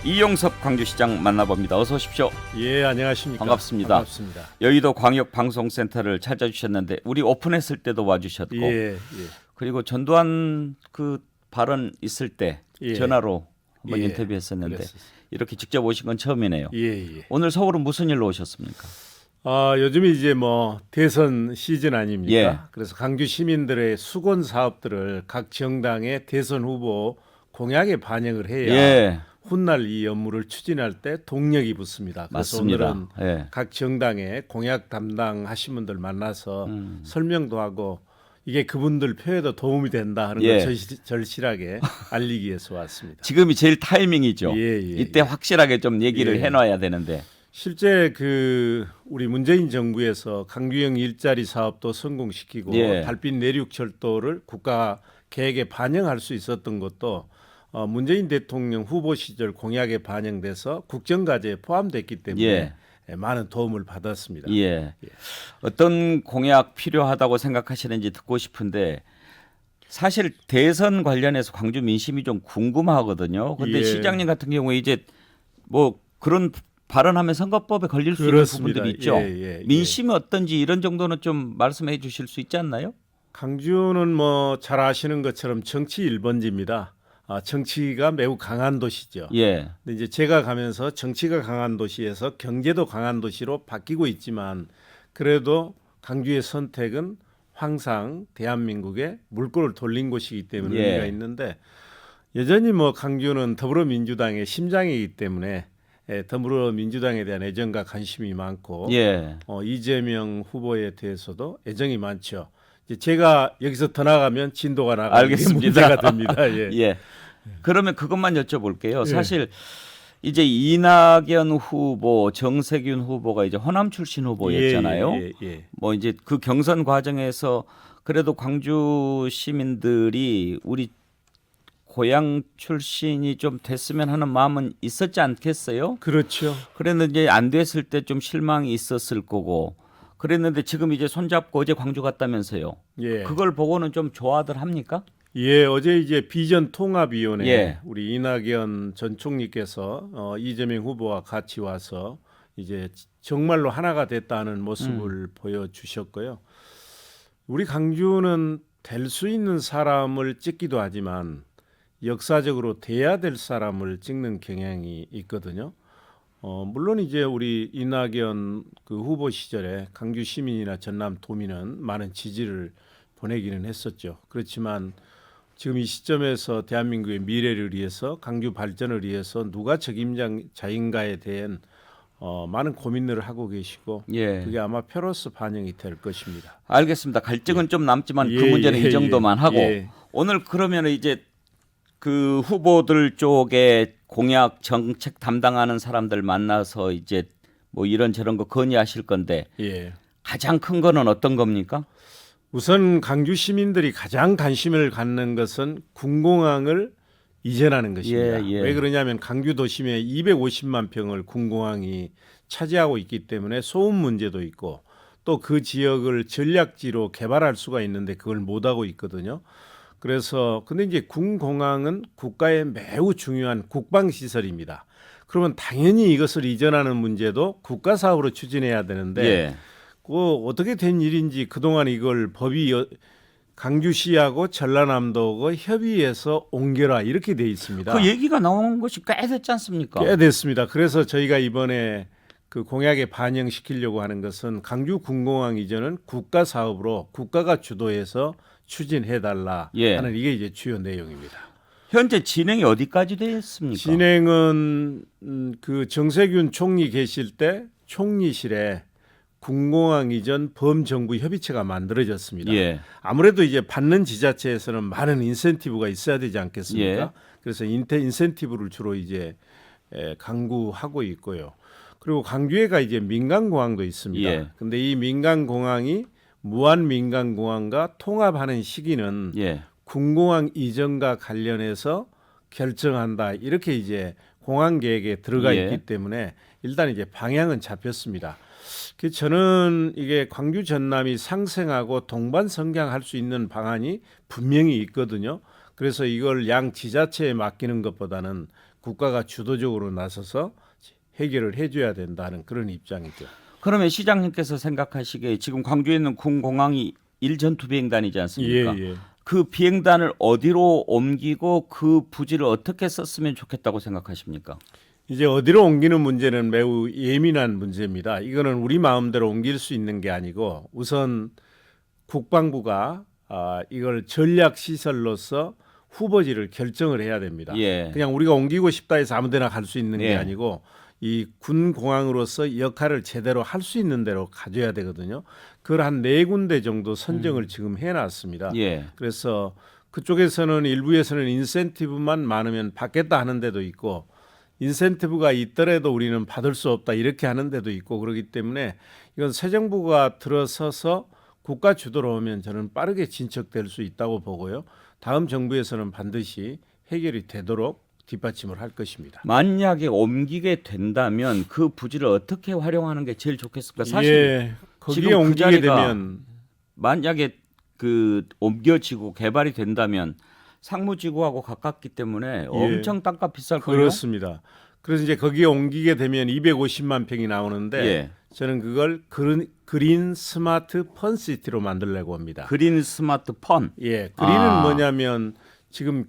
이용섭 광주시장 만나봅니다. 어서 오십시오. 예, 안녕하십니까. 반갑습니다. 반갑습니다. 여의도 광역방송센터를 찾아주셨는데 우리 오픈했을 때도 와주셨고 예, 그리고 전두환 그 발언 있을 때 예. 전화로 한번 예, 인터뷰했었는데 그랬었어요. 이렇게 직접 오신 건 처음이네요. 예. 오늘 서울은 무슨 일로 오셨습니까? 요즘에 이제 뭐 대선 시즌 아닙니까? 예. 그래서 광주 시민들의 수건 사업들을 각 정당의 대선 후보 공약에 반영을 해야 예, 훗날 이 업무를 추진할 때 동력이 붙습니다. 그래서 맞습니다. 오늘은 예. 각 정당의 공약 담당하신 분들 만나서 설명도 하고 이게 그분들 표에도 도움이 된다 하는 예. 걸 절실하게 알리기 위해서 왔습니다. 지금이 제일 타이밍이죠. 예. 이때 확실하게 좀 얘기를 예. 해놔야 되는데. 실제 그 우리 문재인 정부에서 강규형 일자리 사업도 성공시키고 예. 달빛 내륙철도를 국가 계획에 반영할 수 있었던 것도 문재인 대통령 후보 시절 공약에 반영돼서 국정과제에 포함됐기 때문에 많은 도움을 받았습니다. 예. 어떤 공약 필요하다고 생각하시는지 듣고 싶은데 사실 대선 관련해서 광주 민심이 좀 궁금하거든요. 그런데 예. 시장님 같은 경우에 이제 뭐 그런 발언하면 선거법에 걸릴 수 그렇습니다. 있는 부분들이 있죠. 예. 민심이 어떤지 이런 정도는 좀 말씀해 주실 수 있지 않나요? 강주는 뭐 잘 아시는 것처럼 정치 1번지입니다. 정치가 매우 강한 도시죠. 예. 근데 이제 제가 가면서 정치가 강한 도시에서 경제도 강한 도시로 바뀌고 있지만 그래도 강주의 선택은 항상 대한민국에 물꼬를 돌린 곳이기 때문에 예. 의미가 있는데 여전히 뭐 강주는 더불어민주당의 심장이기 때문에 더불어민주당에 대한 애정과 관심이 많고 예. 이재명 후보에 대해서도 애정이 많죠. 이제 제가 여기서 더 나가면 진도가 나가는 게 알겠습니다. 문제가 됩니다. 예. 예. 그러면 그것만 여쭤볼게요. 예. 사실 이제 이낙연 후보, 정세균 후보가 이제 호남 출신 후보였잖아요. 예. 뭐 이제 그 경선 과정에서 그래도 광주 시민들이 우리 고향 출신이 좀 됐으면 하는 마음은 있었지 않겠어요? 그렇죠. 그랬는데 안 됐을 때 좀 실망이 있었을 거고 그랬는데 지금 이제 손잡고 어제 광주 갔다면서요. 예. 그걸 보고는 좀 좋아들 합니까? 예, 어제 이제 비전 통합위원회 예. 우리 이낙연 전 총리께서 이재명 후보와 같이 와서 이제 정말로 하나가 됐다는 모습을 보여주셨고요. 우리 강주는 될 수 있는 사람을 찍기도 하지만 역사적으로 돼야 될 사람을 찍는 경향이 있거든요. 물론 이제 우리 이낙연 그 후보 시절에 강주 시민이나 전남 도민은 많은 지지를 보내기는 했었죠. 그렇지만 지금 이 시점에서 대한민국의 미래를 위해서 강주 발전을 위해서 누가 책임자인가에 대한 많은 고민들을 하고 계시고 예. 그게 아마 표로서 반영이 될 것입니다. 알겠습니다. 갈증은 좀 남지만 그 예, 문제는 예, 이 정도만 예. 하고 예. 오늘 그러면 이제 그 후보들 쪽에 공약 정책 담당하는 사람들 만나서 이제 뭐 이런저런 거 건의하실 건데 예. 가장 큰 거는 어떤 겁니까? 우선 강주 시민들이 가장 관심을 갖는 것은 군공항을 이전하는 것입니다. 예. 왜 그러냐면 강주 도심에 250만 평을 군공항이 차지하고 있기 때문에 소음 문제도 있고 또 그 지역을 전략지로 개발할 수가 있는데 그걸 못 하고 있거든요. 그래서 근데 이제 군공항은 국가의 매우 중요한 국방 시설입니다. 그러면 당연히 이것을 이전하는 문제도 국가 사업으로 추진해야 되는데 예. 그 어떻게 된 일인지 그동안 이걸 법이 강주시하고 전라남도가 협의해서 옮겨라 이렇게 돼 있습니다. 그 얘기가 나온 것이 꽤 됐지 않습니까? 꽤 됐습니다. 그래서 저희가 이번에 그 공약에 반영시키려고 하는 것은 강주 군공항 이전은 국가 사업으로 국가가 주도해서 추진해달라 예. 하는 이게 이제 주요 내용입니다. 현재 진행이 어디까지 됐습니까? 진행은 그 정세균 총리 계실 때 총리실에 군공항 이전 범정부 협의체가 만들어졌습니다. 예. 아무래도 이제 받는 지자체에서는 많은 인센티브가 있어야 되지 않겠습니까? 예. 그래서 인센티브를 주로 이제 강구하고 있고요. 그리고 강주에가 이제 민간공항도 있습니다. 예. 근데 이 민간공항이 무한민간공항과 통합하는 시기는 예. 군공항 이전과 관련해서 결정한다. 이렇게 이제 공항 계획에 들어가 예. 있기 때문에 일단 이제 방향은 잡혔습니다. 그래서 저는 이게 광주 전남이 상생하고 동반 성장할 수 있는 방안이 분명히 있거든요. 그래서 이걸 양 지자체에 맡기는 것보다는 국가가 주도적으로 나서서 해결을 해줘야 된다는 그런 입장이죠. 그러면 시장님께서 생각하시기에 지금 광주에 있는 군공항이 1전투 비행단이지 않습니까? 예. 그 비행단을 어디로 옮기고 그 부지를 어떻게 썼으면 좋겠다고 생각하십니까? 이제 어디로 옮기는 문제는 매우 예민한 문제입니다. 이거는 우리 마음대로 옮길 수 있는 게 아니고 우선 국방부가 이걸 전략 시설로서 후보지를 결정을 해야 됩니다. 예. 그냥 우리가 옮기고 싶다 해서 아무데나 갈 수 있는 게 예. 아니고 이 군 공항으로서 역할을 제대로 할 수 있는 대로 가져야 되거든요. 그걸 한 4군데 정도 선정을 지금 해놨습니다. 예. 그래서 그쪽에서는 일부에서는 인센티브만 많으면 받겠다 하는 데도 있고 인센티브가 있더라도 우리는 받을 수 없다 이렇게 하는 데도 있고 그렇기 때문에 이건 새 정부가 들어서서 국가 주도로 오면 저는 빠르게 진척될 수 있다고 보고요. 다음 정부에서는 반드시 해결이 되도록 뒷받침을 할 것입니다. 만약에 옮기게 된다면 그 부지를 어떻게 활용하는 게 제일 좋겠습니까? 사실 예, 거기에 지금 그 옮기게 자리가 되면 만약에 그 옮겨지고 개발이 된다면 상무지구하고 가깝기 때문에 엄청 땅값 비쌀 거예요. 그렇습니다. 그래서 이제 거기에 옮기게 되면 250만 평이 나오는데 예. 저는 그걸 그린 스마트 펀시티로 만들려고 합니다. 그린 스마트폰. 예, 그린은 뭐냐면 지금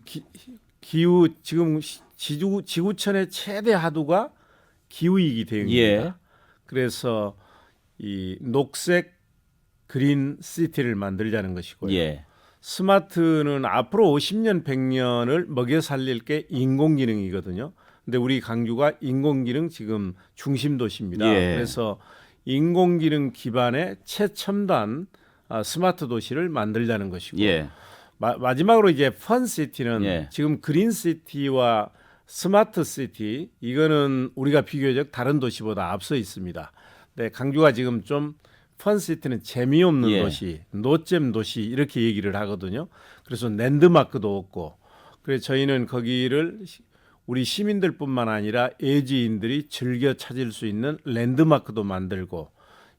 기후 지금 지구촌의 최대 하도가 기후위기 대응입니다. 예. 그래서 이 녹색 그린 시티를 만들자는 것이고요. 예. 스마트는 앞으로 50년, 100년을 먹여 살릴 게 인공지능이거든요. 근데 우리 강주가 인공지능 지금 중심 도시입니다. 예. 그래서 인공지능 기반의 최첨단 스마트 도시를 만들자는 것이고 예. 마지막으로 이제 펀시티는 예. 지금 그린시티와 스마트시티 이거는 우리가 비교적 다른 도시보다 앞서 있습니다. 네, 강주가 지금 좀 펀시티는 재미없는 예. 도시, 노잼 도시 이렇게 얘기를 하거든요. 그래서 랜드마크도 없고 그래서 저희는 거기를 우리 시민들뿐만 아니라 애지인들이 즐겨 찾을 수 있는 랜드마크도 만들고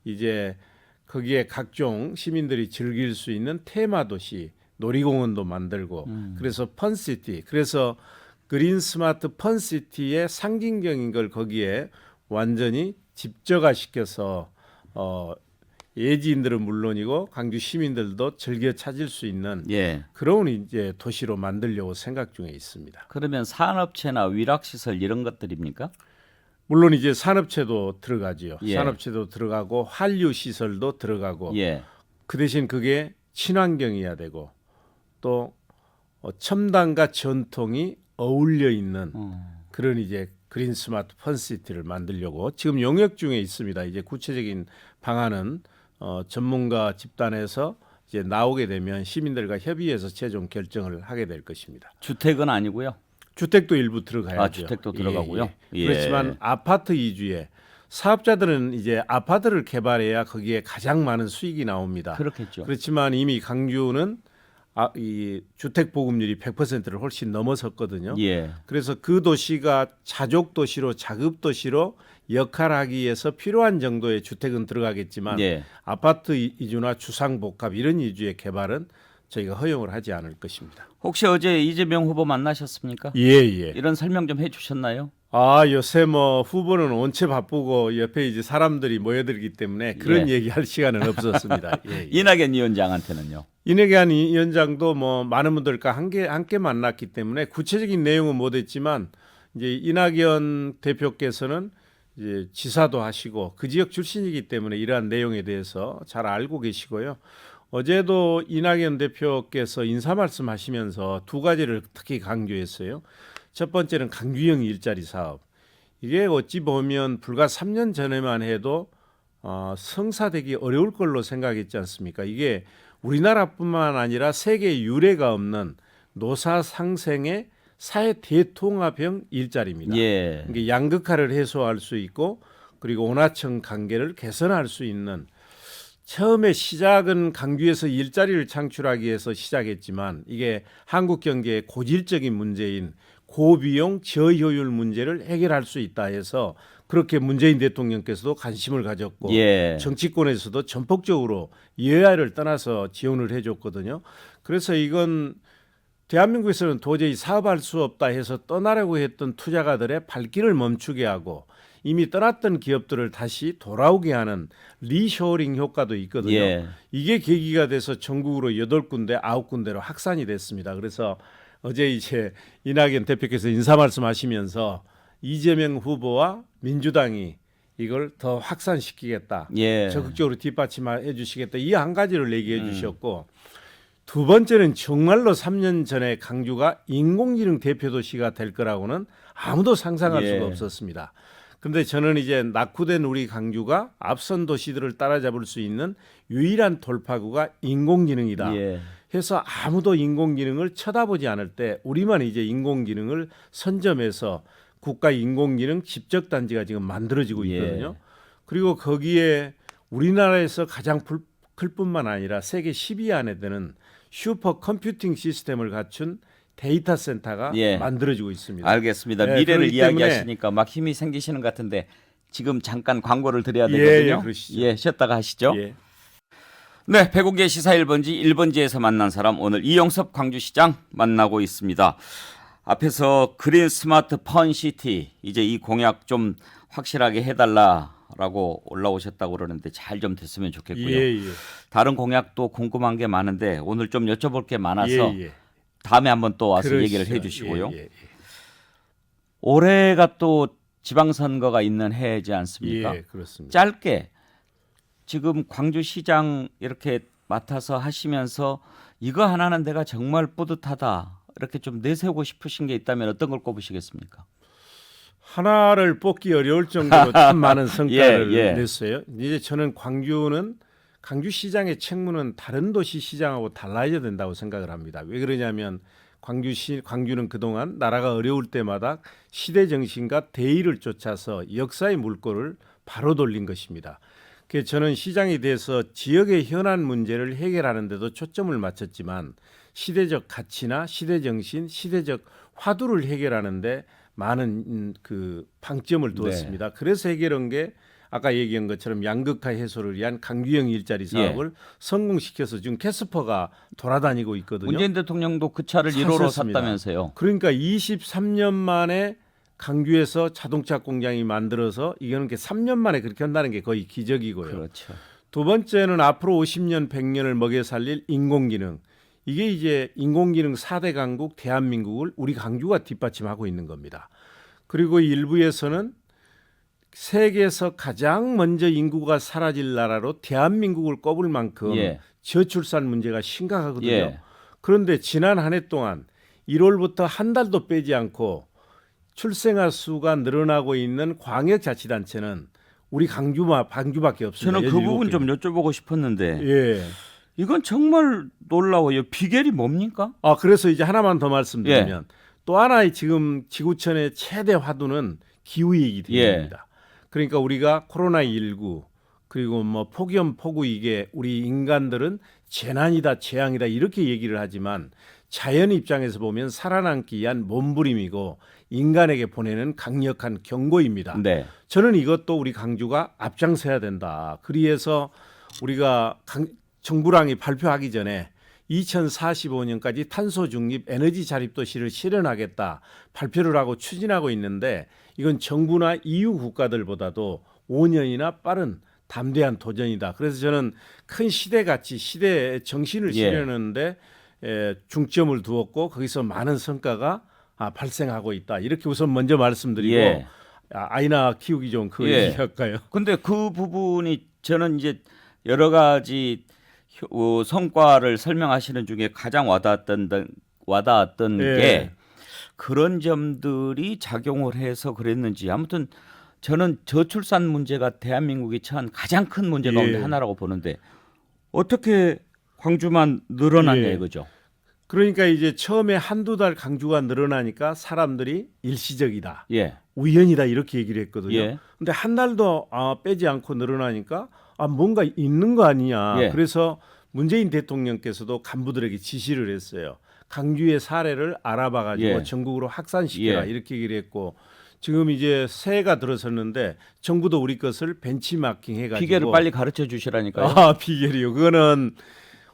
이제 거기에 각종 시민들이 즐길 수 있는 테마 도시 놀이공원도 만들고 그래서 펀시티 그래서 그린 스마트 펀시티의 상징적인 걸 거기에 완전히 집적화시켜서 예지인들은 물론이고 강주 시민들도 즐겨 찾을 수 있는 예. 그런 이제 도시로 만들려고 생각 중에 있습니다. 그러면 산업체나 위락시설 이런 것들입니까? 물론 이제 산업체도 들어가지요. 예. 산업체도 들어가고 한류 시설도 들어가고 예. 그 대신 그게 친환경이어야 되고 또 첨단과 전통이 어울려 있는 그런 이제 그린 스마트 펀시티를 만들려고 지금 용역 중에 있습니다. 이제 구체적인 방안은 전문가 집단에서 이제 나오게 되면 시민들과 협의해서 최종 결정을 하게 될 것입니다. 주택은 아니고요. 주택도 일부 들어가야죠. 아, 주택도 들어가고요. 예. 그렇지만 아파트 위주의 사업자들은 이제 아파트를 개발해야 거기에 가장 많은 수익이 나옵니다. 그렇겠죠. 그렇지만 이미 강주는 이 주택 보급률이 100%를 훨씬 넘어섰거든요. 예. 그래서 그 도시가 자족 도시로 자급 도시로 역할하기 위해서 필요한 정도의 주택은 들어가겠지만 예. 아파트 이주나 주상복합 이런 위주의 개발은 저희가 허용을 하지 않을 것입니다. 혹시 어제 이재명 후보 만나셨습니까? 예, 예. 이런 설명 좀 해주셨나요? 요새 뭐 후보는 원체 바쁘고 옆에 이제 사람들이 모여들기 때문에 그런 예. 얘기할 시간은 없었습니다. 예, 예. 이낙연 위원장한테는요. 이낙연 위원장도 뭐 많은 분들과 함께 만났기 때문에 구체적인 내용은 못했지만 이제 이낙연 대표께서는 이제 지사도 하시고 그 지역 출신이기 때문에 이러한 내용에 대해서 잘 알고 계시고요. 어제도 이낙연 대표께서 인사 말씀하시면서 두 가지를 특히 강조했어요. 첫 번째는 강주형 일자리 사업. 이게 어찌 보면 불과 3년 전에만 해도 성사되기 어려울 걸로 생각했지 않습니까? 이게 우리나라뿐만 아니라 세계 유례가 없는 노사 상생의 사회 대통합형 일자리입니다. 예. 이게 양극화를 해소할 수 있고 그리고 원하청 관계를 개선할 수 있는 처음에 시작은 강주에서 일자리를 창출하기 위해서 시작했지만 이게 한국 경제의 고질적인 문제인 고비용 저효율 문제를 해결할 수 있다 해서 그렇게 문재인 대통령께서도 관심을 가졌고 예. 정치권에서도 전폭적으로 여야를 떠나서 지원을 해줬거든요. 그래서 이건 대한민국에서는 도저히 사업할 수 없다 해서 떠나려고 했던 투자가들의 발길을 멈추게 하고 이미 떠났던 기업들을 다시 돌아오게 하는 리쇼어링 효과도 있거든요. 예. 이게 계기가 돼서 전국으로 8군데, 9군데로 확산이 됐습니다. 그래서 어제 이제 이낙연 대표께서 인사 말씀하시면서 이재명 후보와 민주당이 이걸 더 확산시키겠다. 예. 적극적으로 뒷받침해 주시겠다. 이 한 가지를 얘기해 주셨고 두 번째는 정말로 3년 전에 광주가 인공지능 대표도시가 될 거라고는 아무도 상상할 예. 수가 없었습니다. 근데 저는 이제 낙후된 우리 광주가 앞선 도시들을 따라잡을 수 있는 유일한 돌파구가 인공지능이다. 예. 해서 아무도 인공지능을 쳐다보지 않을 때 우리만 이제 인공지능을 선점해서 국가 인공지능 집적단지가 지금 만들어지고 있거든요. 예. 그리고 거기에 우리나라에서 가장 클 뿐만 아니라 세계 10위 안에 드는 슈퍼 컴퓨팅 시스템을 갖춘 데이터 센터가 예. 만들어지고 있습니다. 알겠습니다. 네, 미래를 그렇기 때문에- 이야기하시니까 막 힘이 생기시는 것 같은데 지금 잠깐 광고를 드려야 예, 되거든요. 예, 그러시죠. 예, 쉬었다가 하시죠. 예. 네, 백운계 시사 1번지 1번지에서 만난 사람 오늘 이영섭 광주시장 만나고 있습니다. 앞에서 그린 스마트 펀시티 이제 이 공약 좀 확실하게 해달라라고 올라오셨다고 그러는데 잘 좀 됐으면 좋겠고요. 예, 예. 다른 공약도 궁금한 게 많은데 오늘 좀 여쭤볼 게 많아서 예, 예. 다음에 한번 또 와서 그러시죠. 얘기를 해주시고요. 예, 예, 올해가 또 지방선거가 있는 해지 않습니까? 예, 그렇습니다. 짧게 지금 광주시장 이렇게 맡아서 하시면서 이거 하나는 내가 정말 뿌듯하다 이렇게 좀 내세우고 싶으신 게 있다면 어떤 걸 꼽으시겠습니까? 하나를 뽑기 어려울 정도로 참 많은 성과를 예, 예. 냈어요. 이제 저는 광주시장의 책무는 다른 도시 시장하고 달라야 된다고 생각을 합니다. 왜 그러냐면 광주는 그동안 나라가 어려울 때마다 시대 정신과 대의를 쫓아서 역사의 물꼬를 바로 돌린 것입니다. 그래서 저는 시장에 대해서 지역의 현안 문제를 해결하는 데도 초점을 맞췄지만 시대적 가치나 시대 정신, 시대적 화두를 해결하는데 많은 그 방점을 두었습니다. 그래서 해결한 게 아까 얘기한 것처럼 양극화 해소를 위한 강규형 일자리 사업을 성공시켜서 지금 캐스퍼가 돌아다니고 있거든요. 문재인 대통령도 그 차를 1호로 샀었습니다. 샀다면서요. 그러니까 23년 만에 강주에서 자동차 공장이 만들어서 이거는 3년 만에 그렇게 한다는 게 거의 기적이고요. 그렇죠. 두 번째는 앞으로 50년, 100년을 먹여 살릴 인공지능. 이게 이제 인공지능 4대 강국 대한민국을 우리 광주가 뒷받침하고 있는 겁니다. 그리고 일부에서는 세계에서 가장 먼저 인구가 사라질 나라로 대한민국을 꼽을 만큼 예. 저출산 문제가 심각하거든요. 예. 그런데 지난 한 해 동안 1월부터 한 달도 빼지 않고 출생아 수가 늘어나고 있는 광역자치단체는 우리 광주밖에 없습니다. 저는 그 부분 좀 여쭤보고 싶었는데 예. 이건 정말 놀라워요. 비결이 뭡니까? 그래서 이제 하나만 더 말씀드리면 또 하나의 지금 지구촌의 최대 화두는 기후위기 때문입니다. 그러니까 우리가 코로나19 그리고 뭐 폭염, 폭우 이게 우리 인간들은 재난이다, 재앙이다 이렇게 얘기를 하지만 자연 입장에서 보면 살아남기 위한 몸부림이고 인간에게 보내는 강력한 경고입니다. 네. 저는 이것도 우리 광주가 앞장서야 된다. 그래서 우리가 정부랑이 발표하기 전에 2045년까지 탄소 중립 에너지 자립 도시를 실현하겠다 발표를 하고 추진하고 있는데 이건 정부나 EU 국가들보다도 5년이나 빠른 담대한 도전이다. 그래서 저는 큰 시대 가치, 시대의 정신을 실현하는데 중점을 두었고 거기서 많은 성과가 발생하고 있다. 이렇게 우선 먼저 말씀드리고 아이나 키우기 좋은 그거 얘기할까요? 근데 그 부분이 저는 이제 여러 가지 성과를 설명하시는 중에 가장 와닿았던 게 그런 점들이 작용을 해서 그랬는지 아무튼 저는 저출산 문제가 대한민국이 처한 가장 큰 문제 가운데 하나라고 보는데 어떻게 광주만 늘어났냐 이거죠. 그러니까 이제 처음에 한두 달 광주가 늘어나니까 사람들이 일시적이다. 예. 우연이다 이렇게 얘기를 했거든요. 예. 근데 한 달도 빼지 않고 늘어나니까 뭔가 있는 거 아니냐. 예. 그래서 문재인 대통령께서도 간부들에게 지시를 했어요. 광주의 사례를 알아봐 가지고 전국으로 확산시켜라 이렇게 얘기를 했고 지금 이제 새해가 들어섰는데 정부도 우리 것을 벤치마킹 해가지고 비결을 빨리 가르쳐 주시라니까요. 비결이요. 그거는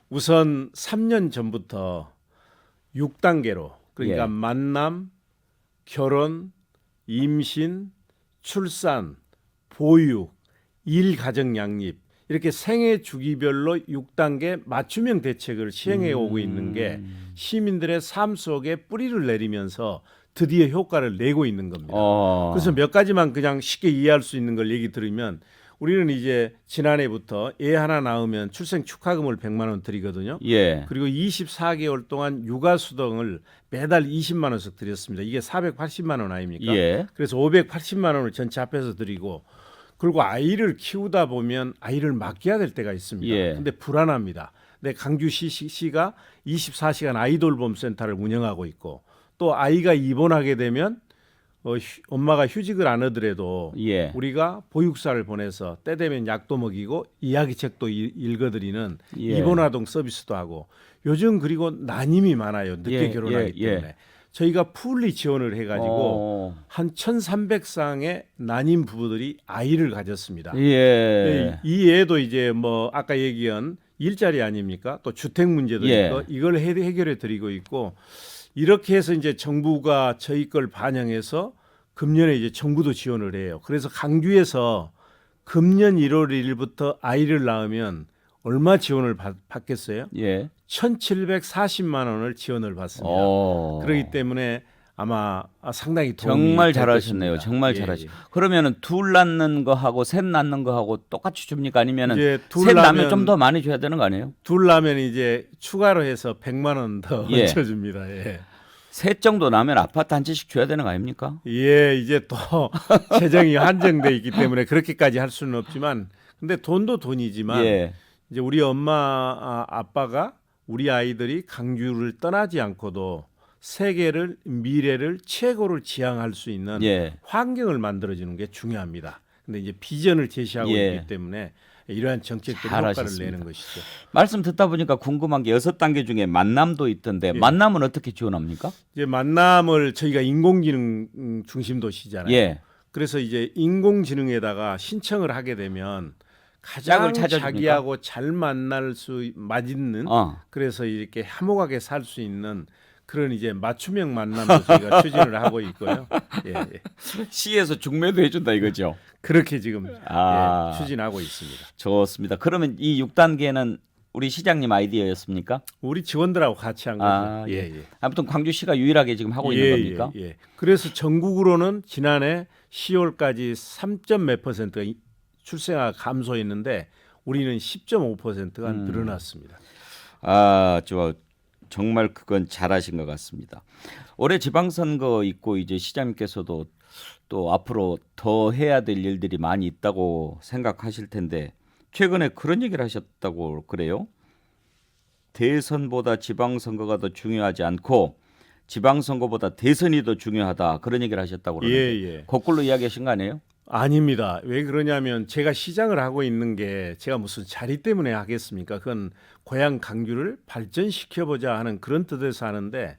우선 3년 전부터 6단계로 그러니까 예. 만남, 결혼, 임신, 출산, 보육, 일, 가정 양립 이렇게 생애 주기별로 6단계 맞춤형 대책을 시행해 오고 있는 게 시민들의 삶 속에 뿌리를 내리면서 드디어 효과를 내고 있는 겁니다. 그래서 몇 가지만 그냥 쉽게 이해할 수 있는 걸 얘기 드리면 우리는 이제 지난해부터 애 하나 낳으면 출생 축하금을 100만 원 드리거든요. 예. 그리고 24개월 동안 육아 수당을 매달 20만 원씩 드렸습니다. 이게 480만 원 아닙니까? 예. 그래서 580만 원을 전체 합해서 드리고 그리고 아이를 키우다 보면 아이를 맡겨야 될 때가 있습니다. 예. 근데 불안합니다. 근데 강주시가 24시간 아이돌봄 센터를 운영하고 있고 또 아이가 입원하게 되면 엄마가 휴직을 안 하더라도 예. 우리가 보육사를 보내서 때 되면 약도 먹이고 이야기책도 읽어드리는 예. 입원아동 서비스도 하고 요즘 그리고 난임이 많아요. 늦게 예, 결혼하기 예, 예. 때문에 저희가 풀리 지원을 해가지고 한 1,300쌍의 난임 부부들이 아이를 가졌습니다. 예. 이 애도 이제 뭐 아까 얘기한 일자리 아닙니까? 또 주택 문제도 예. 있고 이걸 해결해 드리고 있고 이렇게 해서 이제 정부가 저희 걸 반영해서 금년에 이제 정부도 지원을 해요. 그래서 강주에서 금년 1월 1일부터 아이를 낳으면 얼마 지원을 받겠어요? 예. 1,740만 원을 지원을 받습니다. 그렇기 때문에 아마 상당히 도움이 정말 될 잘하셨네요. 것입니다. 정말 예, 잘하셨. 예. 그러면은 둘 낳는 거 하고 셋 낳는 거 하고 똑같이 줍니까? 아니면은 이제 셋 낳으면 좀 더 많이 줘야 되는 거 아니에요? 둘 낳으면 이제 추가로 해서 100만 원 더 예. 얹혀줍니다. 예. 셋 정도 나면 아파트 한 채씩 줘야 되는 거 아닙니까? 예, 이제 또 재정이 한정돼 있기 때문에 그렇게까지 할 수는 없지만, 근데 돈도 돈이지만 예. 이제 우리 엄마 아빠가 우리 아이들이 강주를 떠나지 않고도 세계를 미래를 최고를 지향할 수 있는 예. 환경을 환경을 만들어주는 게 중요합니다. 근데 이제 비전을 제시하고 예. 있기 때문에 이러한 정책들이 잘하셨습니다. 효과를 내는 것이죠. 말씀 듣다 보니까 궁금한 게 6단계 중에 만남도 있던데 예. 만남은 어떻게 지원합니까? 이제 만남을 저희가 인공지능 중심 도시잖아요. 예. 그래서 이제 인공지능에다가 신청을 하게 되면 가장 짝을 찾아줍니까? 자기하고 잘 만날 수 맞는 그래서 이렇게 화목하게 살 수 있는 그런 이제 맞춤형 만남도 저희가 추진을 하고 있고요. 예, 예. 시에서 중매도 해준다 이거죠. 그렇게 지금 아. 예, 추진하고 있습니다. 좋습니다. 그러면 이 6단계는 우리 시장님 아이디어였습니까? 우리 직원들하고 같이 한 거죠. 아, 예, 예. 예. 아무튼 광주시가 유일하게 지금 하고 있는 겁니까? 예, 예. 그래서 전국으로는 지난해 10월까지 3점 몇 퍼센트가 출생아가 감소했는데 우리는 10.5%가 늘어났습니다. 아, 정말 그건 잘하신 것 같습니다. 올해 지방선거 있고 이제 시장님께서도 또 앞으로 더 해야 될 일들이 많이 있다고 생각하실 텐데 최근에 그런 얘기를 하셨다고 그래요? 대선보다 지방선거가 더 중요하지 않고 지방선거보다 대선이 더 중요하다 그런 얘기를 하셨다고 그러는데 예. 거꾸로 이야기하신 거 아니에요? 아닙니다. 왜 그러냐면 제가 시장을 하고 있는 게 제가 무슨 자리 때문에 하겠습니까? 그건 고향 강주를 발전시켜보자 하는 그런 뜻에서 하는데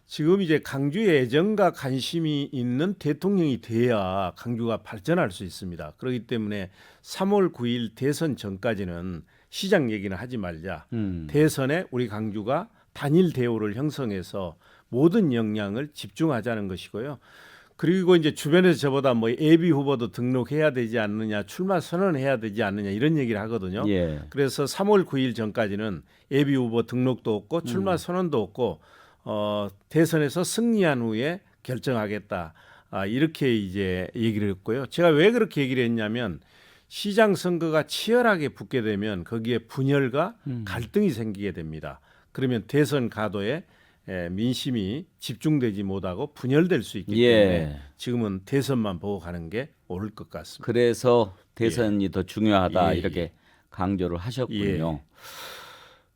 지금 이제 강주에 애정과 관심이 있는 대통령이 돼야 강주가 발전할 수 있습니다. 그렇기 때문에 3월 9일 대선 전까지는 시장 얘기는 하지 말자. 대선에 우리 강주가 단일 대우를 형성해서 모든 역량을 집중하자는 것이고요. 그리고 이제 주변에서 저보다 뭐 예비 후보도 등록해야 되지 않느냐, 출마 선언해야 되지 않느냐 이런 얘기를 하거든요. 예. 그래서 3월 9일 전까지는 예비 후보 등록도 없고 출마 선언도 없고 대선에서 승리한 후에 결정하겠다. 이렇게 이제 얘기를 했고요. 제가 왜 그렇게 얘기를 했냐면 시장 선거가 치열하게 붙게 되면 거기에 분열과 갈등이 생기게 됩니다. 그러면 대선 가도에 민심이 집중되지 못하고 분열될 수 있기 때문에 지금은 대선만 보고 가는 게 옳을 것 같습니다. 그래서 대선이 더 중요하다 예, 이렇게 강조를 하셨군요. 예.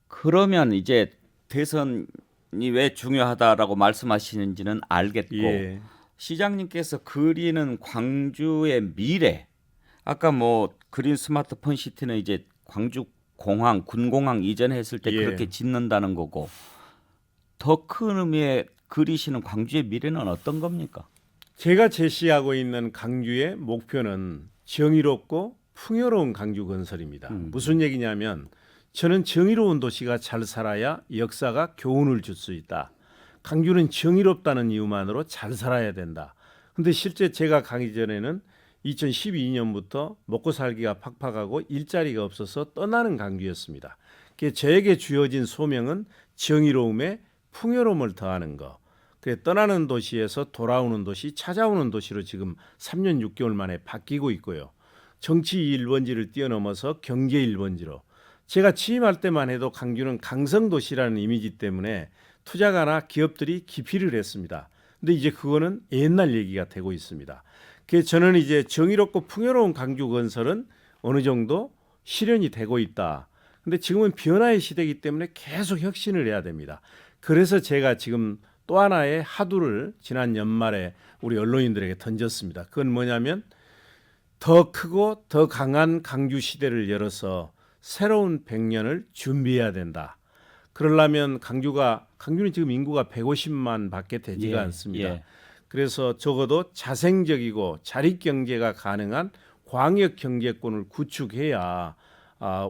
그러면 이제 대선이 왜 중요하다라고 말씀하시는지는 알겠고 예. 시장님께서 그리는 광주의 미래 아까 뭐 그린 스마트폰 시티는 이제 광주 공항 군공항 이전했을 때 예. 그렇게 짓는다는 거고 더 큰 의미의 그리시는 광주의 미래는 어떤 겁니까? 제가 제시하고 있는 강주의 목표는 정의롭고 풍요로운 강주 건설입니다. 무슨 얘기냐면 저는 정의로운 도시가 잘 살아야 역사가 교훈을 줄 수 있다. 강주는 정의롭다는 이유만으로 잘 살아야 된다. 근데 실제 제가 가기 전에는 2012년부터 먹고 살기가 팍팍하고 일자리가 없어서 떠나는 강주였습니다. 저에게 주어진 소명은 정의로움에 풍요로움을 더하는 거. 떠나는 도시에서 돌아오는 도시, 찾아오는 도시로 지금 3년 6개월 만에 바뀌고 있고요. 정치 1번지를 뛰어넘어서 경제 1번지로. 제가 취임할 때만 해도 강주는 강성도시라는 이미지 때문에 투자가나 기업들이 기피를 했습니다. 근데 이제 그거는 옛날 얘기가 되고 있습니다. 그래서 저는 이제 정의롭고 풍요로운 강주 건설은 어느 정도 실현이 되고 있다. 근데 지금은 변화의 시대이기 때문에 계속 혁신을 해야 됩니다. 그래서 제가 지금 또 하나의 화두를 지난 연말에 우리 언론인들에게 던졌습니다. 그건 뭐냐면 더 크고 더 강한 강주 시대를 열어서 새로운 100년을 준비해야 된다. 그러려면 강주는 지금 인구가 150만 밖에 되지가 않습니다. 예. 그래서 적어도 자생적이고 자립 경제가 가능한 광역 경제권을 구축해야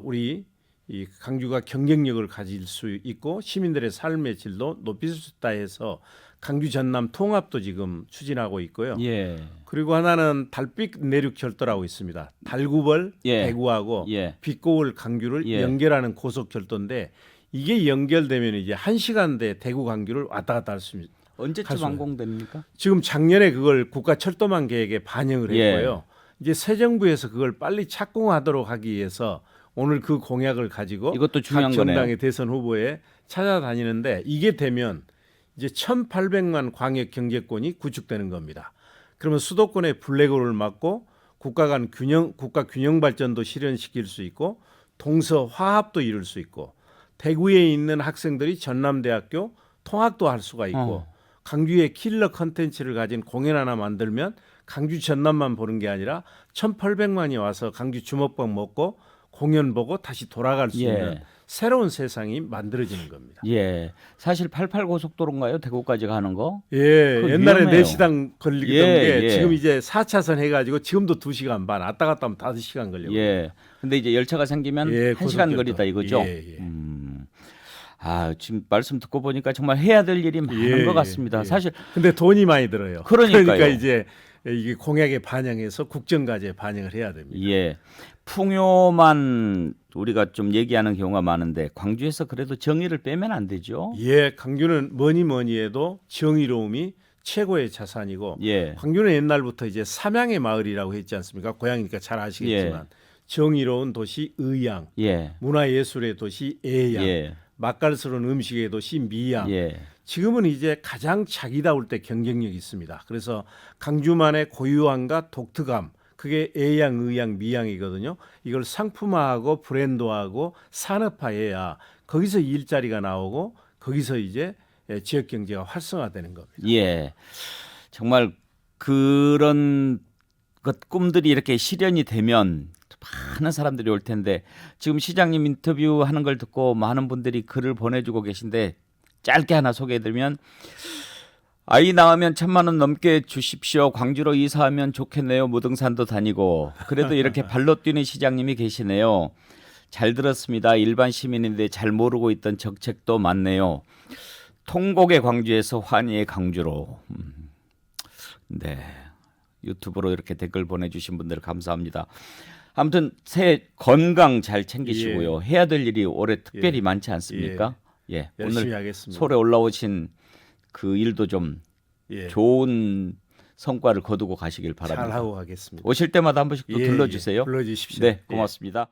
우리 이 강주가 경쟁력을 가질 수 있고 시민들의 삶의 질도 높일 수 있다 해서 강주 전남 통합도 지금 추진하고 있고요. 예. 그리고 하나는 달빛 내륙 철도라고 있습니다. 달구벌 예. 대구하고 예. 빛고울 강주를 예. 연결하는 고속 철도인데 이게 연결되면 이제 1시간대 대구 강주를 왔다 갔다 할 수 있습니다. 언제쯤 완공됩니까? 지금 작년에 그걸 국가 철도망 계획에 반영을 예. 했고요. 이제 새 정부에서 그걸 빨리 착공하도록 하기 위해서 오늘 그 공약을 가지고 이것도 중요한 각 정당의 거네요. 대선 후보에 찾아다니는데 이게 되면 이제 1,800만 광역 경제권이 구축되는 겁니다. 그러면 수도권의 블랙홀을 막고 국가 균형 발전도 실현시킬 수 있고 동서 화합도 이룰 수 있고 대구에 있는 학생들이 전남대학교 통학도 할 수가 있고 강주에 킬러 컨텐츠를 가진 공연 하나 만들면 강주 전남만 보는 게 아니라 1,800만이 와서 강주 주먹밥 먹고 공연 보고 다시 돌아갈 수 있는 새로운 세상이 만들어지는 겁니다. 예. 사실 88 고속도로인가요? 대구까지 가는 거? 예. 옛날에 위험해요. 4시간 걸리던 예, 게 예. 지금 이제 4차선 해가지고 지금도 2시간 반 왔다 갔다 하면 5시간 걸려요. 예. 근데 이제 열차가 생기면 예, 1시간 고속철도. 거리다 이거죠? 예, 예. 지금 말씀 듣고 보니까 정말 해야 될 일이 많은 예, 것 같습니다. 예. 사실 근데 돈이 많이 들어요. 그러니까요. 그러니까 이제 이게 공약에 반영해서 국정과제에 반영을 해야 됩니다. 예. 풍요만 우리가 좀 얘기하는 경우가 많은데 광주에서 그래도 정의를 빼면 안 되죠. 예, 강주는 뭐니 해도 정의로움이 최고의 자산이고 예. 광주는 옛날부터 이제 삼양의 마을이라고 했지 않습니까? 고향이니까 잘 아시겠지만 정의로운 도시 의양, 예. 문화예술의 도시 애양, 예. 맛깔스러운 음식의 도시 미양. 예. 지금은 이제 가장 자기다울 때 경쟁력이 있습니다. 그래서 강주만의 고유함과 독특함, 그게 애양, 의양, 미양이거든요. 이걸 상품화하고 브랜드화하고 산업화해야 거기서 일자리가 나오고 거기서 이제 지역 경제가 활성화되는 겁니다. 예. 정말 그런 꿈들이 이렇게 실현이 되면 많은 사람들이 올 텐데 지금 시장님 인터뷰하는 걸 듣고 많은 분들이 글을 보내주고 계신데 짧게 하나 소개해드리면 아이 낳으면 1,000만 원 넘게 주십시오. 광주로 이사하면 좋겠네요. 무등산도 다니고 그래도 이렇게 발로 뛰는 시장님이 계시네요. 잘 들었습니다. 일반 시민인데 잘 모르고 있던 정책도 많네요. 통곡의 광주에서 환희의 강주로. 네, 유튜브로 이렇게 댓글 보내주신 분들 감사합니다. 아무튼 새해 건강 잘 챙기시고요. 해야 될 일이 올해 특별히 많지 않습니까? 예, 열심히 오늘 하겠습니다. 서울에 올라오신 그 일도 좀 좋은 성과를 거두고 가시길 바랍니다. 잘 하고 가겠습니다. 오실 때마다 한 번씩 또 들러주세요. 불러주십시오. 네, 고맙습니다.